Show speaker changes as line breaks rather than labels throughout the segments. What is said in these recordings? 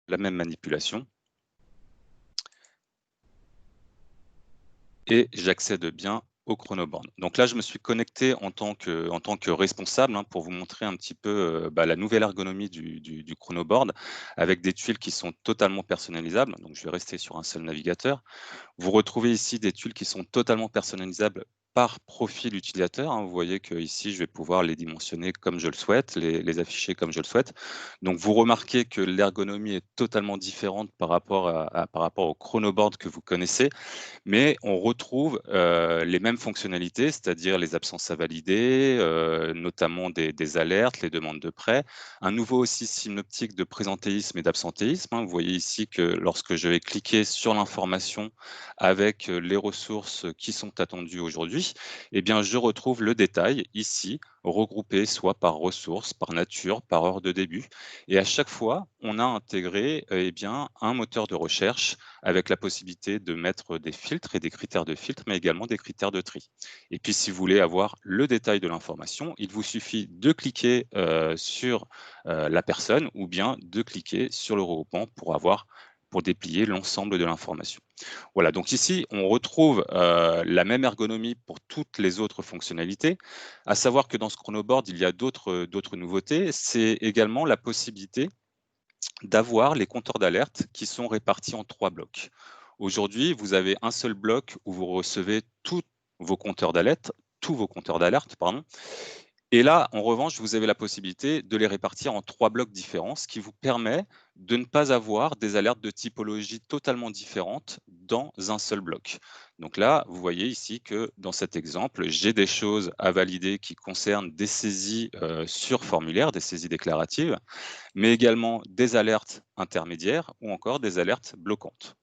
la même manipulation. Et j'accède bien au chronoboard. Donc là, je me suis connecté en tant que responsable pour vous montrer un petit peu la nouvelle ergonomie du chronoboard avec des tuiles qui sont totalement personnalisables. Donc je vais rester sur un seul navigateur. Vous retrouvez ici des tuiles qui sont totalement personnalisables par profil utilisateur. Vous voyez que ici, je vais pouvoir les dimensionner comme je le souhaite, les afficher comme je le souhaite. Donc, vous remarquez que l'ergonomie est totalement différente par rapport par rapport au chronoboard que vous connaissez, mais on retrouve les mêmes fonctionnalités, c'est-à-dire les absences à valider, notamment des alertes, les demandes de prêt, un nouveau aussi synoptique de présentéisme et d'absentéisme. Vous voyez ici que lorsque je vais cliquer sur l'information avec les ressources qui sont attendues aujourd'hui, eh bien, je retrouve le détail ici, regroupé soit par ressources, par nature, par heure de début. Et à chaque fois, on a intégré eh bien, un moteur de recherche avec la possibilité de mettre des filtres et des critères de filtre, mais également des critères de tri. Et puis, si vous voulez avoir le détail de l'information, il vous suffit de cliquer sur la personne ou bien de cliquer sur le regroupement pour déplier l'ensemble de l'information. Voilà, donc ici, on retrouve la même ergonomie pour toutes les autres fonctionnalités, à savoir que dans ce chronoboard, il y a d'autres nouveautés. C'est également la possibilité d'avoir les compteurs d'alerte qui sont répartis en 3 blocs. Aujourd'hui, vous avez un seul bloc où vous recevez tous vos compteurs d'alerte, pardon. Et là, en revanche, vous avez la possibilité de les répartir en 3 blocs différents, ce qui vous permet de ne pas avoir des alertes de typologie totalement différentes dans un seul bloc. Donc là, vous voyez ici que dans cet exemple, j'ai des choses à valider qui concernent des saisies sur formulaire, des saisies déclaratives, mais également des alertes intermédiaires ou encore des alertes bloquantes.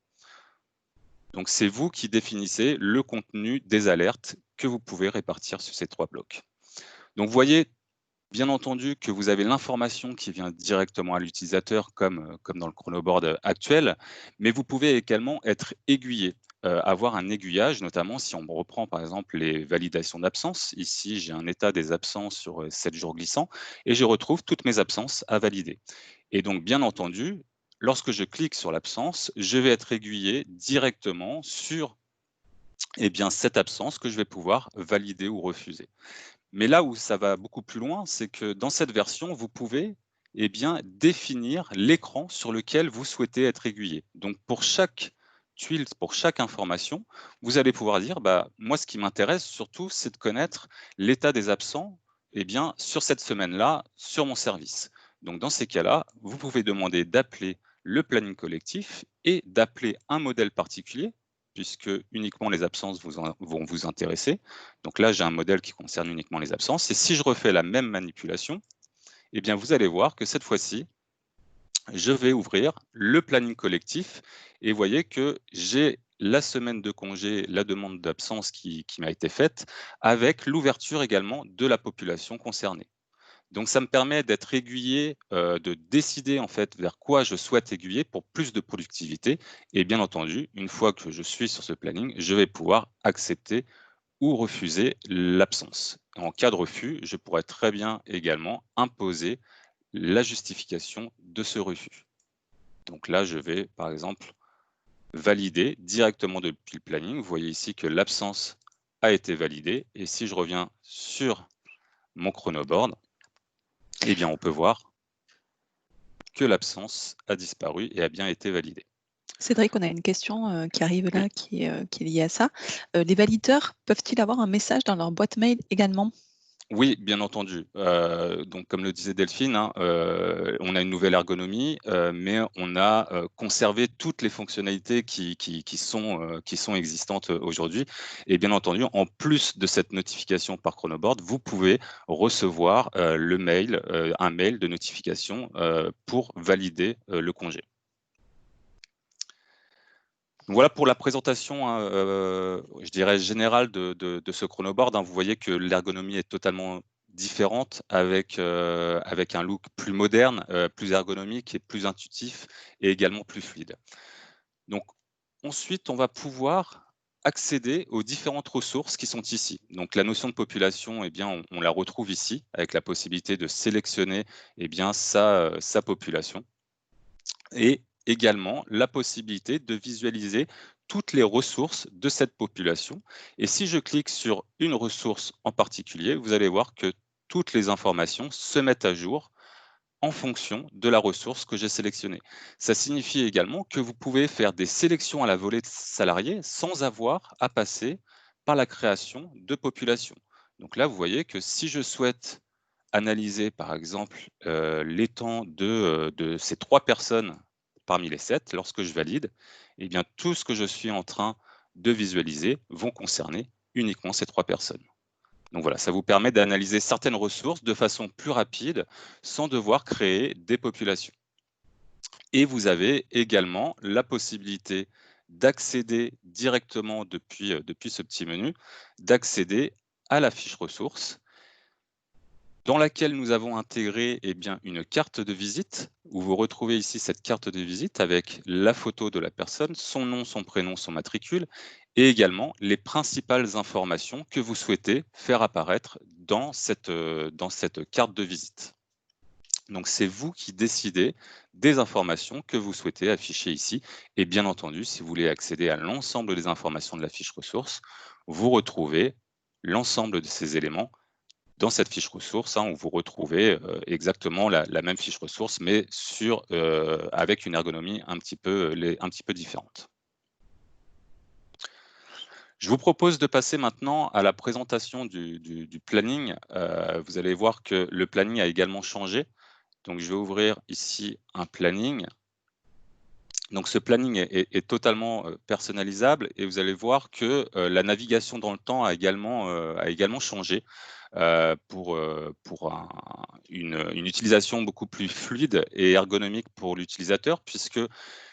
Donc c'est vous qui définissez le contenu des alertes que vous pouvez répartir sur ces 3 blocs. Donc vous voyez, bien entendu, que vous avez l'information qui vient directement à l'utilisateur comme dans le chronoboard actuel, mais vous pouvez également être aiguillé, avoir un aiguillage, notamment si on reprend par exemple les validations d'absence. Ici, j'ai un état des absences sur 7 jours glissants et je retrouve toutes mes absences à valider. Et donc, bien entendu, lorsque je clique sur l'absence, je vais être aiguillé directement sur cette absence que je vais pouvoir valider ou refuser. Mais là où ça va beaucoup plus loin, c'est que dans cette version, vous pouvez définir l'écran sur lequel vous souhaitez être aiguillé. Donc pour chaque tuile, pour chaque information, vous allez pouvoir dire, moi ce qui m'intéresse surtout, c'est de connaître l'état des absents sur cette semaine-là, sur mon service. Donc dans ces cas-là, vous pouvez demander d'appeler le planning collectif et d'appeler un modèle particulier, puisque uniquement les absences vont vous intéresser. Donc là, j'ai un modèle qui concerne uniquement les absences. Et si je refais la même manipulation, vous allez voir que cette fois-ci, je vais ouvrir le planning collectif et vous voyez que j'ai la semaine de congé, la demande d'absence qui m'a été faite, avec l'ouverture également de la population concernée. Donc ça me permet d'être aiguillé, de décider en fait vers quoi je souhaite aiguiller pour plus de productivité. Et bien entendu, une fois que je suis sur ce planning, je vais pouvoir accepter ou refuser l'absence. En cas de refus, je pourrais très bien également imposer la justification de ce refus. Donc là, je vais par exemple valider directement depuis le planning. Vous voyez ici que l'absence a été validée. Et si je reviens sur mon chronoboard, on peut voir que l'absence a disparu et a bien été validée.
Cédric, on a une question qui arrive
Oui.
là, qui est liée à ça. Les valideurs peuvent-ils avoir un message dans leur boîte mail également?
Oui, bien entendu. Donc comme le disait Delphine, on a une nouvelle ergonomie, mais on a, conservé toutes les fonctionnalités qui sont existantes, aujourd'hui et bien entendu, en plus de cette notification par Chronoboard, vous pouvez recevoir, un mail de notification, pour valider, le congé. Donc voilà pour la présentation, je dirais générale de ce chronoboard, Vous voyez que l'ergonomie est totalement différente avec un look plus moderne, plus ergonomique et plus intuitif et également plus fluide. Donc ensuite, on va pouvoir accéder aux différentes ressources qui sont ici. Donc la notion de population, on la retrouve ici avec la possibilité de sélectionner sa population et également la possibilité de visualiser toutes les ressources de cette population. Et si je clique sur une ressource en particulier, vous allez voir que toutes les informations se mettent à jour en fonction de la ressource que j'ai sélectionnée. Ça signifie également que vous pouvez faire des sélections à la volée de salariés sans avoir à passer par la création de populations. Donc là, vous voyez que si je souhaite analyser, par exemple, les temps de ces 3 personnes parmi les 7, lorsque je valide, eh bien, tout ce que je suis en train de visualiser vont concerner uniquement ces 3 personnes. Donc voilà, ça vous permet d'analyser certaines ressources de façon plus rapide sans devoir créer des populations. Et vous avez également la possibilité d'accéder directement depuis ce petit menu, d'accéder à la fiche ressources dans laquelle nous avons intégré une carte de visite, où vous retrouvez ici cette carte de visite avec la photo de la personne, son nom, son prénom, son matricule, et également les principales informations que vous souhaitez faire apparaître dans cette carte de visite. Donc c'est vous qui décidez des informations que vous souhaitez afficher ici. Et bien entendu, si vous voulez accéder à l'ensemble des informations de la fiche ressources, vous retrouvez l'ensemble de ces éléments dans cette fiche ressource, où vous retrouvez exactement la même fiche ressource, mais avec une ergonomie un petit peu différente. Je vous propose de passer maintenant à la présentation du planning. Vous allez voir que le planning a également changé. Donc, je vais ouvrir ici un planning. Donc, ce planning est totalement personnalisable et vous allez voir que la navigation dans le temps a également changé pour une utilisation beaucoup plus fluide et ergonomique pour l'utilisateur, puisque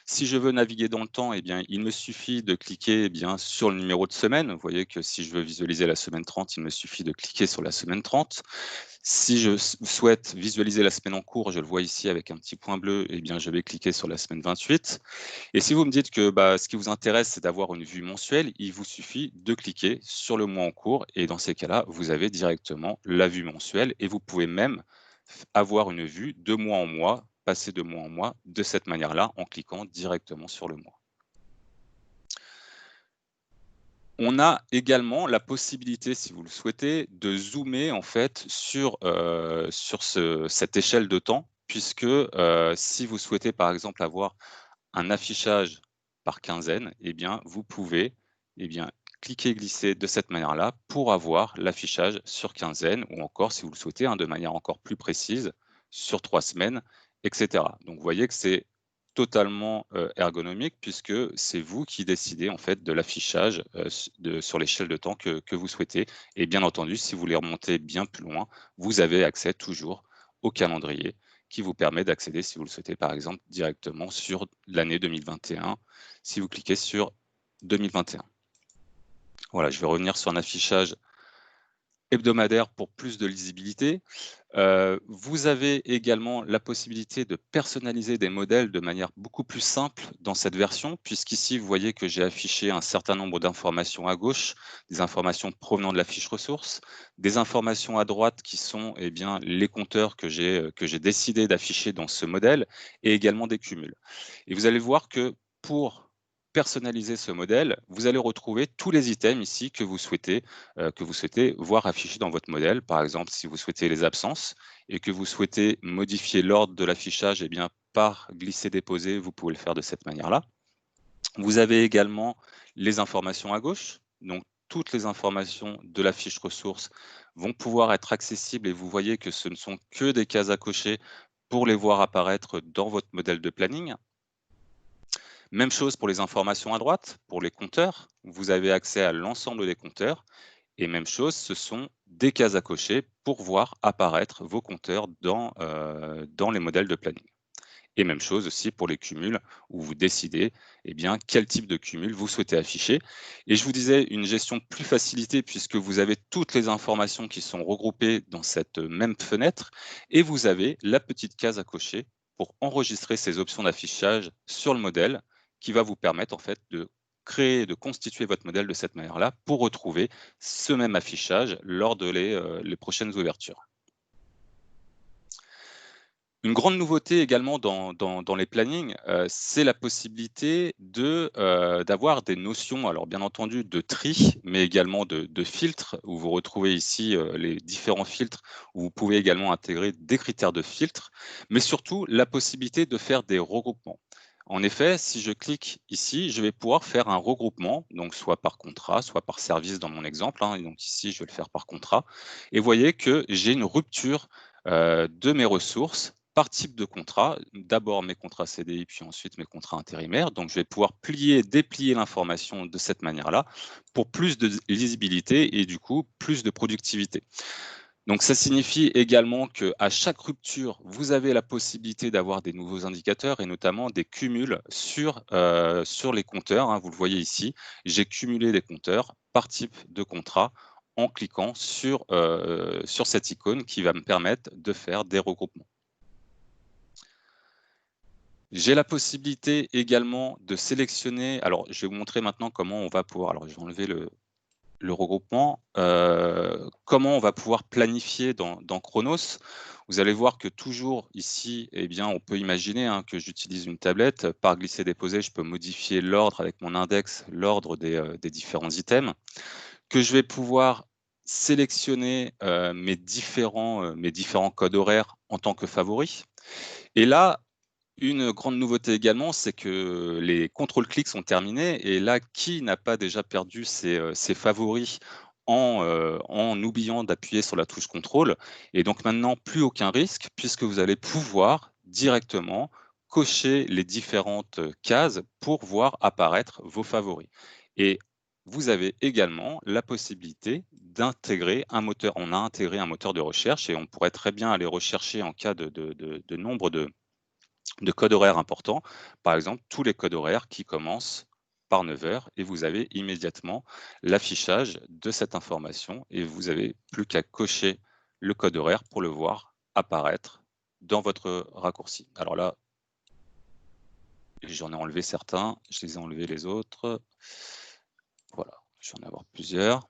si je veux naviguer dans le temps, il me suffit de cliquer sur le numéro de semaine. Vous voyez que si je veux visualiser la semaine 30, il me suffit de cliquer sur la semaine 30. Si je souhaite visualiser la semaine en cours, je le vois ici avec un petit point bleu, je vais cliquer sur la semaine 28. Et si vous me dites que ce qui vous intéresse, c'est d'avoir une vue mensuelle, il vous suffit de cliquer sur le mois en cours et dans ces cas-là, vous avez directement la vue mensuelle et vous pouvez même avoir une vue de mois en mois, passer de mois en mois de cette manière-là en cliquant directement sur le mois. On a également la possibilité, si vous le souhaitez, de zoomer en fait sur cette échelle de temps, puisque si vous souhaitez par exemple avoir un affichage par quinzaine, vous pouvez cliquer et glisser de cette manière-là pour avoir l'affichage sur quinzaine ou encore, si vous le souhaitez, de manière encore plus précise, sur 3 semaines, etc. Donc vous voyez que c'est totalement ergonomique puisque c'est vous qui décidez en fait de l'affichage sur l'échelle de temps que vous souhaitez. Et bien entendu, si vous voulez remonter bien plus loin, vous avez accès toujours au calendrier qui vous permet d'accéder, si vous le souhaitez, par exemple, directement sur l'année 2021, si vous cliquez sur 2021. Voilà, je vais revenir sur un affichage hebdomadaire pour plus de lisibilité. Vous avez également la possibilité de personnaliser des modèles de manière beaucoup plus simple dans cette version, puisqu'ici, vous voyez que j'ai affiché un certain nombre d'informations à gauche, des informations provenant de la fiche ressources, des informations à droite qui sont les compteurs que j'ai décidé d'afficher dans ce modèle, et également des cumuls. Et vous allez voir que pour personnaliser ce modèle, vous allez retrouver tous les items ici que vous souhaitez voir affichés dans votre modèle. Par exemple, si vous souhaitez les absences et que vous souhaitez modifier l'ordre de l'affichage, par glisser-déposer, vous pouvez le faire de cette manière-là. Vous avez également les informations à gauche. Donc, toutes les informations de la fiche ressources vont pouvoir être accessibles et vous voyez que ce ne sont que des cases à cocher pour les voir apparaître dans votre modèle de planning. Même chose pour les informations à droite, pour les compteurs, vous avez accès à l'ensemble des compteurs. Et même chose, ce sont des cases à cocher pour voir apparaître vos compteurs dans les modèles de planning. Et même chose aussi pour les cumuls, où vous décidez quel type de cumul vous souhaitez afficher. Et je vous disais, une gestion plus facilitée puisque vous avez toutes les informations qui sont regroupées dans cette même fenêtre et vous avez la petite case à cocher pour enregistrer ces options d'affichage sur le modèle qui va vous permettre en fait de créer, de constituer votre modèle de cette manière-là pour retrouver ce même affichage lors de les prochaines ouvertures. Une grande nouveauté également dans les plannings, c'est la possibilité d'avoir des notions, alors bien entendu de tri, mais également de filtres, où vous retrouvez ici, les différents filtres, où vous pouvez également intégrer des critères de filtre, mais surtout la possibilité de faire des regroupements. En effet, si je clique ici, je vais pouvoir faire un regroupement, donc soit par contrat, soit par service dans mon exemple, hein, et donc ici je vais le faire par contrat, et vous voyez que j'ai une rupture de mes ressources par type de contrat. D'abord mes contrats CDI, puis ensuite mes contrats intérimaires. Donc je vais pouvoir plier, déplier l'information de cette manière-là pour plus de lisibilité et du coup plus de productivité. Donc ça signifie également qu'à chaque rupture, vous avez la possibilité d'avoir des nouveaux indicateurs et notamment des cumuls sur les compteurs, hein. Vous le voyez ici, j'ai cumulé des compteurs par type de contrat en cliquant sur cette icône qui va me permettre de faire des regroupements. J'ai la possibilité également de sélectionner, alors je vais vous montrer maintenant comment on va pouvoir, alors je vais enlever le regroupement, comment on va pouvoir planifier dans Chronos. Vous allez voir que toujours ici, eh bien, on peut imaginer, hein, que j'utilise une tablette. Par glisser-déposer, je peux modifier l'ordre avec mon index, l'ordre des différents items, que je vais pouvoir sélectionner mes différents codes horaires en tant que favoris. Et là, une grande nouveauté également, c'est que les contrôles-clics sont terminés et là, qui n'a pas déjà perdu ses favoris en oubliant d'appuyer sur la touche contrôle? Et donc maintenant, plus aucun risque puisque vous allez pouvoir directement cocher les différentes cases pour voir apparaître vos favoris. Et vous avez également la possibilité d'intégrer un moteur. On a intégré un moteur de recherche et on pourrait très bien aller rechercher en cas de nombre de codes horaires importants. Par exemple, tous les codes horaires qui commencent par 9 heures et vous avez immédiatement l'affichage de cette information et vous n'avez plus qu'à cocher le code horaire pour le voir apparaître dans votre raccourci. Alors là, j'en ai enlevé certains, je les ai enlevés les autres. Voilà, je vais en avoir plusieurs.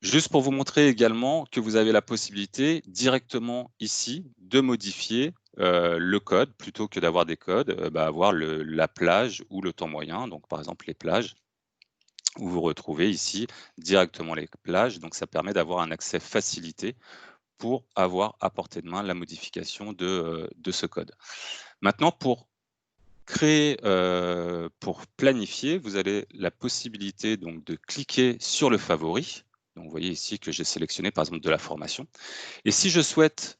Juste pour vous montrer également que vous avez la possibilité directement ici de modifier le code plutôt que d'avoir des codes, avoir la plage ou le temps moyen. Donc par exemple les plages, où vous retrouvez ici directement les plages. Donc ça permet d'avoir un accès facilité pour avoir à portée de main la modification de ce code. Maintenant pour planifier, vous avez la possibilité donc de cliquer sur le favori. Donc vous voyez ici que j'ai sélectionné par exemple de la formation. Et si je souhaite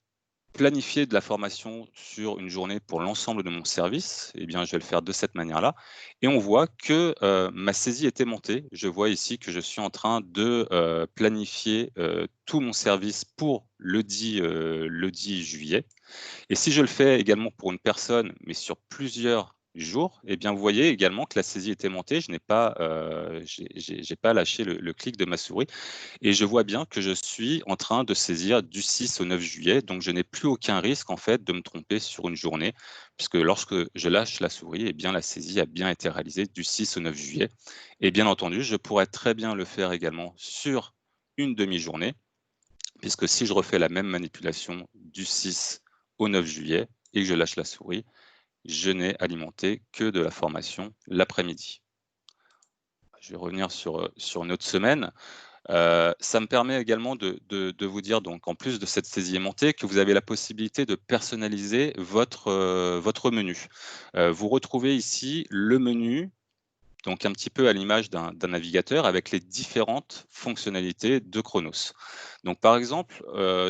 planifier de la formation sur une journée pour l'ensemble de mon service, eh bien je vais le faire de cette manière-là. Et on voit que ma saisie est aimantée. Je vois ici que je suis en train de planifier tout mon service pour le 10 juillet. Et si je le fais également pour une personne, mais sur plusieurs jours, eh bien, vous voyez également que la saisie est aimantée. Je n'ai pas, j'ai pas lâché le clic de ma souris et je vois bien que je suis en train de saisir du 6 au 9 juillet. Donc, je n'ai plus aucun risque en fait de me tromper sur une journée, puisque lorsque je lâche la souris, eh bien, la saisie a bien été réalisée du 6 au 9 juillet. Et bien entendu, je pourrais très bien le faire également sur une demi-journée, puisque si je refais la même manipulation du 6 au 9 juillet et que je lâche la souris, je n'ai alimenté que de la formation l'après-midi. Je vais revenir sur une autre semaine. Ça me permet également de vous dire, donc en plus de cette saisie aimantée, que vous avez la possibilité de personnaliser votre menu. Vous retrouvez ici le menu, donc un petit peu à l'image d'un navigateur avec les différentes fonctionnalités de Chronos. Donc par exemple,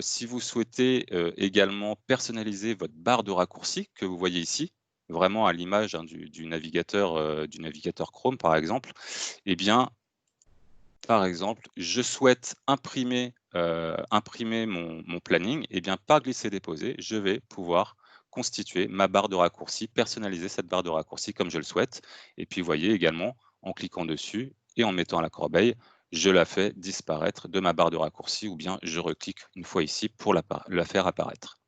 si vous souhaitez également personnaliser votre barre de raccourcis que vous voyez ici, vraiment à l'image, hein, du navigateur Chrome par exemple, eh bien, par exemple, je souhaite imprimer mon planning, et bien par glisser-déposer, je vais pouvoir constituer ma barre de raccourcis, personnaliser cette barre de raccourcis comme je le souhaite. Et puis vous voyez également, en cliquant dessus et en mettant à la corbeille, je la fais disparaître de ma barre de raccourcis ou bien je reclique une fois ici pour la faire apparaître.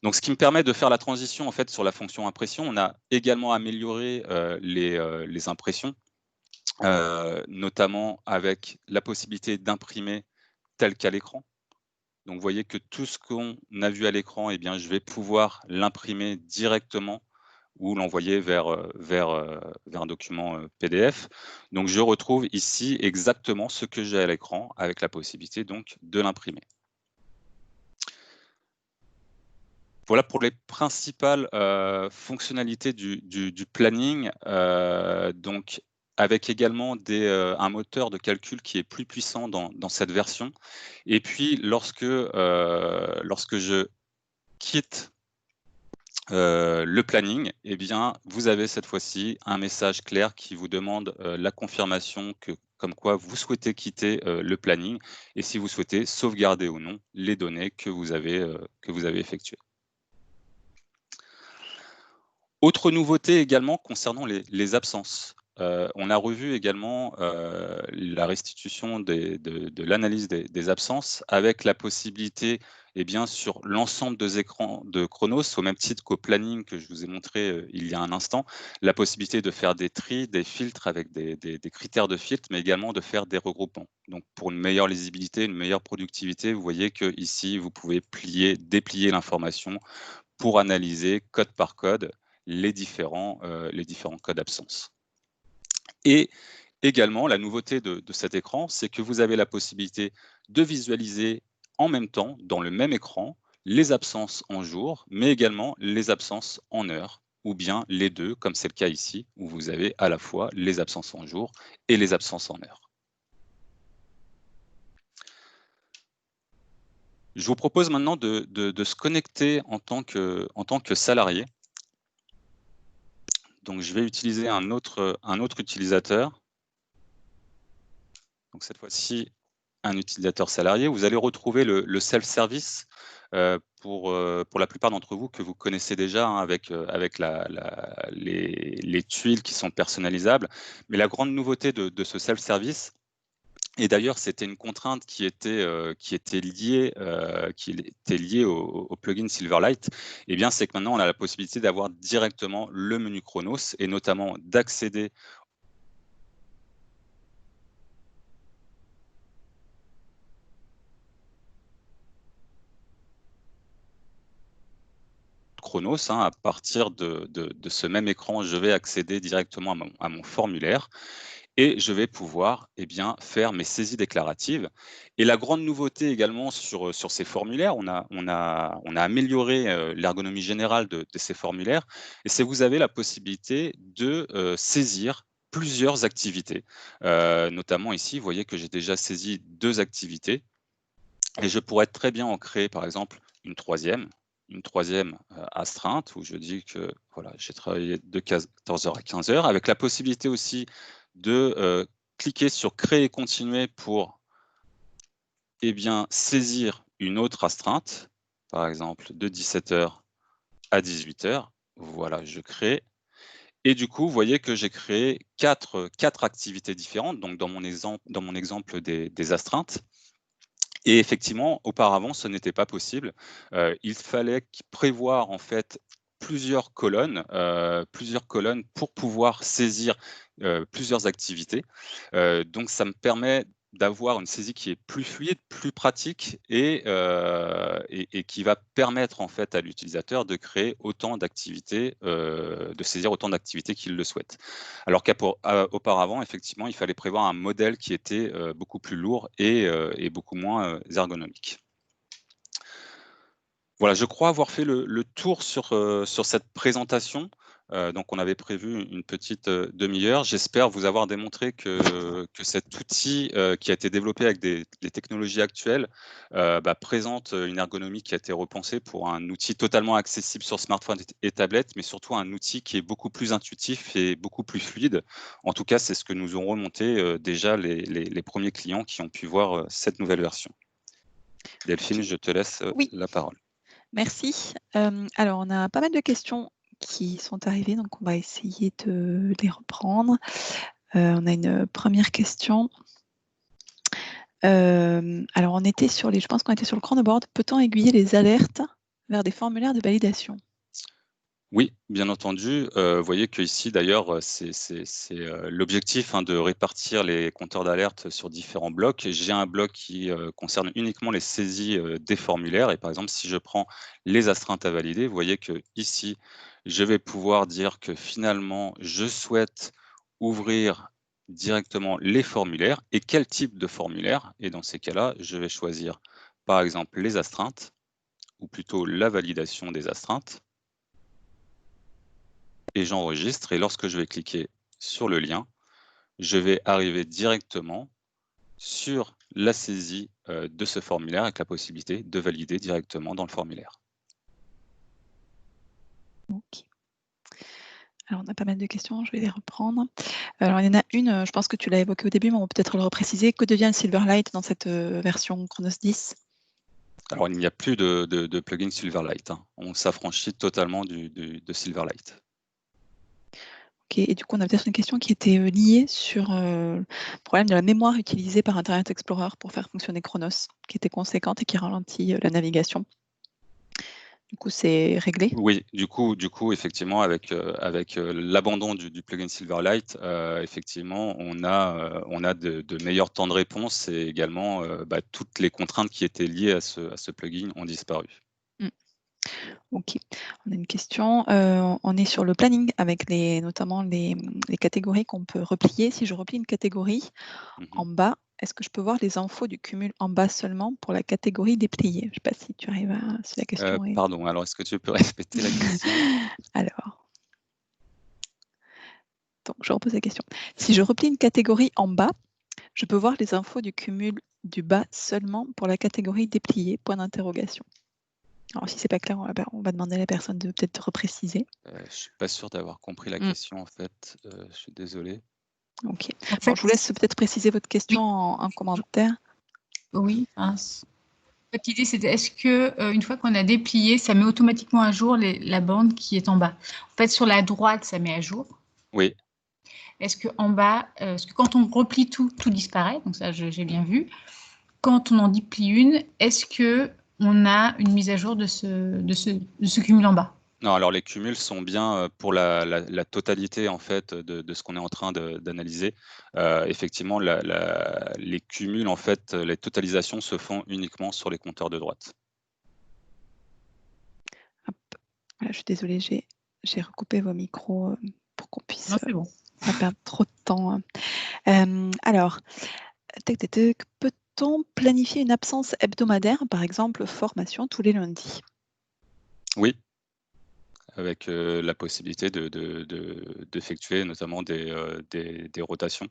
Donc ce qui me permet de faire la transition en fait sur la fonction impression. On a également amélioré les impressions, notamment avec la possibilité d'imprimer tel qu'à l'écran. Donc, vous voyez que tout ce qu'on a vu à l'écran, eh bien, je vais pouvoir l'imprimer directement ou l'envoyer vers un document PDF. Donc, je retrouve ici exactement ce que j'ai à l'écran avec la possibilité donc de l'imprimer. Voilà pour les principales fonctionnalités du planning. Donc, avec également un moteur de calcul qui est plus puissant dans cette version. Et puis, lorsque je quitte le planning, eh bien, vous avez cette fois-ci un message clair qui vous demande la confirmation comme quoi vous souhaitez quitter le planning et si vous souhaitez sauvegarder ou non les données que vous avez effectuées. Autre nouveauté également concernant les absences. On a revu également la restitution de l'analyse des absences avec la possibilité, eh bien, sur l'ensemble des écrans de Chronos, au même titre qu'au planning que je vous ai montré il y a un instant, la possibilité de faire des tris, des filtres avec des critères de filtre, mais également de faire des regroupements. Donc, pour une meilleure lisibilité, une meilleure productivité, vous voyez que ici vous pouvez déplier l'information pour analyser code par code les différents codes d'absence. Et également, la nouveauté de cet écran, c'est que vous avez la possibilité de visualiser en même temps, dans le même écran, les absences en jour, mais également les absences en heure, ou bien les deux, comme c'est le cas ici, où vous avez à la fois les absences en jour et les absences en heure. Je vous propose maintenant de se connecter en tant que salarié. Donc, je vais utiliser un autre utilisateur. Donc, cette fois-ci, un utilisateur salarié. Vous allez retrouver le self-service pour la plupart d'entre vous que vous connaissez déjà hein, avec les tuiles qui sont personnalisables. Mais la grande nouveauté de ce self-service, et d'ailleurs, c'était une contrainte qui était liée au plugin Silverlight. Eh bien, c'est que maintenant, on a la possibilité d'avoir directement le menu Chronos et notamment d'accéder Chronos. Hein, à partir de ce même écran, je vais accéder directement à mon formulaire. Et je vais pouvoir eh bien, faire mes saisies déclaratives. Et la grande nouveauté également sur ces formulaires, on a amélioré l'ergonomie générale de ces formulaires, et c'est que vous avez la possibilité de saisir plusieurs activités. Notamment ici, vous voyez que j'ai déjà saisi 2 activités, et je pourrais très bien en créer par exemple une troisième astreinte, où je dis que voilà, j'ai travaillé de 14h à 15h, avec la possibilité aussi de cliquer sur créer et continuer pour eh bien, saisir une autre astreinte, par exemple de 17h à 18h. Voilà, je crée. Et du coup, vous voyez que j'ai créé quatre activités différentes, donc dans mon exemple des astreintes. Et effectivement, auparavant, ce n'était pas possible. Il fallait prévoir en fait plusieurs colonnes pour pouvoir saisir plusieurs activités. Donc, ça me permet d'avoir une saisie qui est plus fluide, plus pratique et qui va permettre en fait à l'utilisateur de créer autant d'activités, de saisir autant d'activités qu'il le souhaite. Alors qu'auparavant, effectivement, il fallait prévoir un modèle qui était beaucoup plus lourd et beaucoup moins ergonomique. Voilà, je crois avoir fait le tour sur cette présentation. Donc on avait prévu une petite demi-heure. J'espère vous avoir démontré que cet outil qui a été développé avec des technologies actuelles présente une ergonomie qui a été repensée pour un outil totalement accessible sur smartphone et tablette, mais surtout un outil qui est beaucoup plus intuitif et beaucoup plus fluide. En tout cas, c'est ce que nous ont remonté déjà les premiers clients qui ont pu voir cette nouvelle version. Delphine, je te laisse
Oui.
la parole.
Merci. Alors, on a pas mal de questions qui sont arrivées, donc on va essayer de les reprendre. On a une première question. Alors, je pense qu'on était sur le chronoboard. Peut-on aiguiller les alertes vers des formulaires de validation?
Oui, bien entendu. Vous voyez qu'ici d'ailleurs, l'objectif, hein, de répartir les compteurs d'alerte sur différents blocs. J'ai un bloc qui, concerne uniquement les saisies, des formulaires et par exemple, si je prends les astreintes à valider, vous voyez qu'ici, je vais pouvoir dire que finalement, je souhaite ouvrir directement les formulaires et quel type de formulaire et dans ces cas-là, je vais choisir, par exemple, les astreintes ou plutôt la validation des astreintes. Et j'enregistre et lorsque je vais cliquer sur le lien, je vais arriver directement sur la saisie, de ce formulaire avec la possibilité de valider directement dans le formulaire.
OK. Alors, on a pas mal de questions, je vais les reprendre. Alors, il y en a une, je pense que tu l'as évoqué au début, mais on va peut-être le repréciser. Que devient Silverlight dans cette, version Chronos 10?
Alors il n'y a plus de plugin Silverlight, hein. On s'affranchit totalement de Silverlight.
OK, et du coup, on a peut-être une question qui était, liée sur, le problème de la mémoire utilisée par Internet Explorer pour faire fonctionner Chronos, qui était conséquente et qui ralentit, la navigation. Du coup, c'est réglé?
Oui, du coup, effectivement, avec l'abandon du plugin Silverlight, effectivement, on a de meilleurs temps de réponse et également, toutes les contraintes qui étaient liées à ce plugin ont disparu.
Mmh. OK. On a une question, on est sur le planning avec notamment les catégories qu'on peut replier. Si je replie une catégorie
Mmh.
en bas, est-ce que je peux voir les infos du cumul en bas seulement pour la catégorie dépliée? Je ne sais pas si tu arrives à si la question est
Pardon, alors est-ce que tu peux répéter la question?
alors, donc je repose la question. Si je replie une catégorie en bas, je peux voir les infos du cumul du bas seulement pour la catégorie dépliée? Point d'interrogation. Alors si c'est pas clair, on va demander à la personne de peut-être repréciser.
Je suis pas sûr d'avoir compris la
Mmh.
question en fait, je suis désolé.
OK.
En
Bon,
fait,
je vous laisse peut-être préciser votre question
oui,
en commentaire.
oui. En fait, l'idée, c'était est-ce que une fois qu'on a déplié, ça met automatiquement à jour la bande qui est en bas. En fait, sur la droite, ça met à jour.
Oui.
Est-ce que en bas, est-ce que quand on replie tout disparaît? Donc ça, j'ai bien vu. Quand on en déplie une, est-ce que on a une mise à jour de ce cumul en bas?
Non, alors les cumuls sont bien, pour la totalité en fait, de ce qu'on est en train d'analyser. Effectivement, les cumuls en fait, les totalisations se font uniquement sur les compteurs de droite.
Hop. Voilà, je suis désolée, j'ai recoupé vos micros, pour qu'on puisse,
Non, c'est bon.
pas perdre trop de temps, hein. Alors, tac, tac, tac, peut-on planifier une absence hebdomadaire, par exemple formation tous les lundis?
Oui, avec, la possibilité d'effectuer notamment des rotations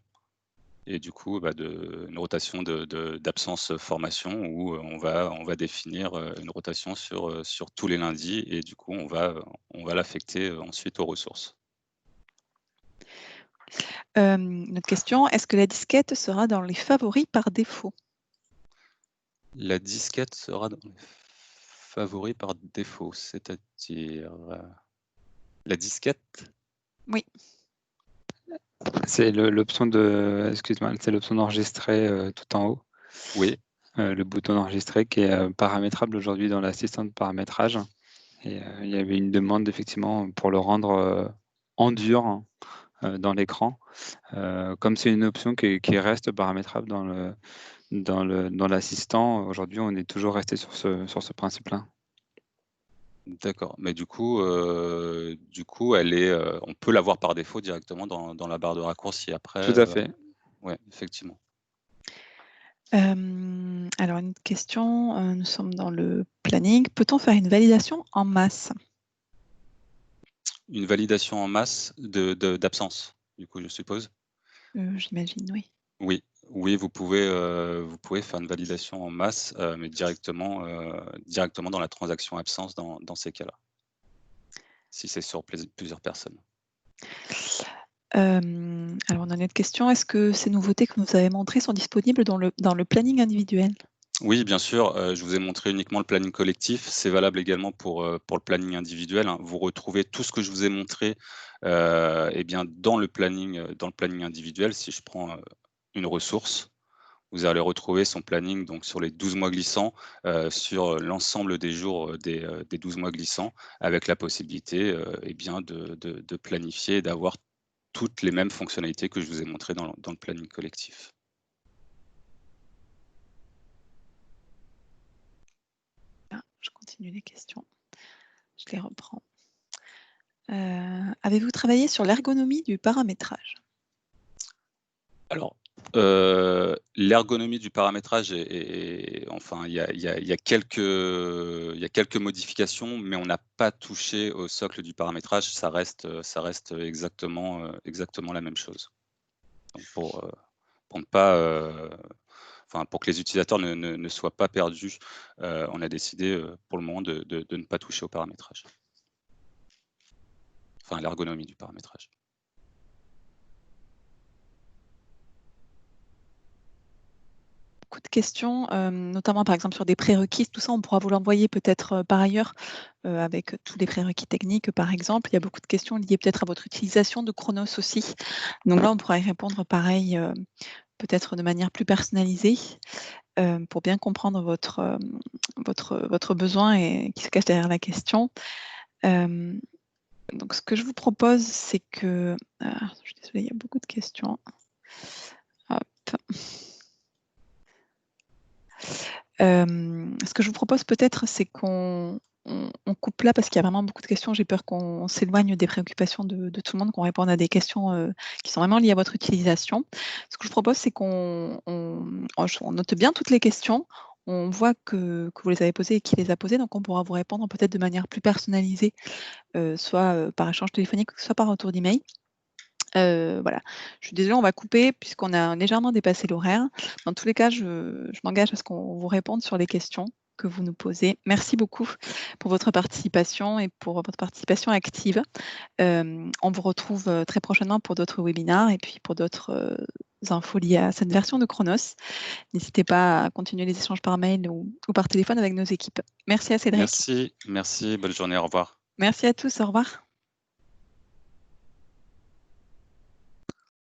et du coup, une rotation d'absence formation où, on va définir, une rotation sur tous les lundis et du coup on va l'affecter, ensuite aux ressources.
Une autre question, est-ce que la disquette sera dans les favoris par défaut?
La disquette sera dans les favoris par défaut, c'est-à-dire, la disquette?
Oui.
C'est l'option excuse-moi, c'est l'option d'enregistrer tout en haut.
Oui,
Le bouton d'enregistrer qui est paramétrable aujourd'hui dans l'assistant de paramétrage. Et il y avait une demande effectivement pour le rendre en dur dans l'écran. Comme c'est une option qui reste paramétrable dans l'assistant, aujourd'hui on est toujours resté sur ce principe-là.
d'accord. Mais du coup, elle est, on peut l'avoir par défaut directement dans la barre de raccourci après,
Tout à fait.
ouais, effectivement.
Alors une question, nous sommes dans le planning. Peut-on faire une validation en masse?
Une validation en masse d'absence, du coup, je suppose?
J'imagine, oui.
Oui, oui, vous pouvez faire une validation en masse, mais directement dans la transaction absence dans ces cas-là, si c'est sur plusieurs personnes.
Alors on a une autre question. Est-ce que ces nouveautés que vous nous avez montrées sont disponibles dans le planning individuel?
Oui, bien sûr, je vous ai montré uniquement le planning collectif. C'est valable également pour le planning individuel, hein. Vous retrouvez tout ce que je vous ai montré, eh bien dans le planning individuel. Si je prends, une ressource, Vous allez retrouver son planning donc sur les 12 mois glissants, sur l'ensemble des jours des 12 mois glissants, avec la possibilité eh bien de planifier et d'avoir toutes les mêmes fonctionnalités que je vous ai montrées dans le planning collectif.
Ah, je continue les questions. Je les reprends. Avez-vous travaillé sur l'ergonomie du paramétrage?
Alors, l'ergonomie du paramétrage enfin, il y a quelques modifications, mais on n'a pas touché au socle du paramétrage. Ça reste exactement la même chose. Donc pour ne pas, enfin, pour que les utilisateurs ne soient pas perdus, on a décidé, pour le moment de ne pas toucher au paramétrage. Enfin, l'ergonomie du paramétrage.
Beaucoup de questions, notamment par exemple sur des prérequis, tout ça on pourra vous l'envoyer peut-être par ailleurs, avec tous les prérequis techniques par exemple. Il y a beaucoup de questions liées peut-être à votre utilisation de Chronos aussi. Donc là on pourra y répondre pareil, peut-être de manière plus personnalisée, pour bien comprendre votre besoin et qui se cache derrière la question. Donc ce que je vous propose, c'est que, je suis désolée, il y a beaucoup de questions. Hop. Ce que je vous propose peut-être, c'est qu'on coupe là parce qu'il y a vraiment beaucoup de questions. J'ai peur qu'on s'éloigne des préoccupations de tout le monde, qu'on réponde à des questions qui sont vraiment liées à votre utilisation. Ce que je vous propose, c'est qu'on note bien toutes les questions. On voit que vous les avez posées et qui les a posées, donc on pourra vous répondre peut-être de manière plus personnalisée, soit par échange téléphonique, soit par retour d'email. Voilà, je suis désolée, on va couper puisqu'on a légèrement dépassé l'horaire. Dans tous les cas, je m'engage à ce qu'on vous réponde sur les questions que vous nous posez. Merci beaucoup pour votre participation et pour votre participation active. On vous retrouve très prochainement pour d'autres webinaires et puis pour d'autres infos liées à cette version de Chronos. N'hésitez pas à continuer les échanges par mail ou par téléphone avec nos équipes. Merci à Cédric.
Merci, bonne journée, au revoir.
Merci à tous, au revoir.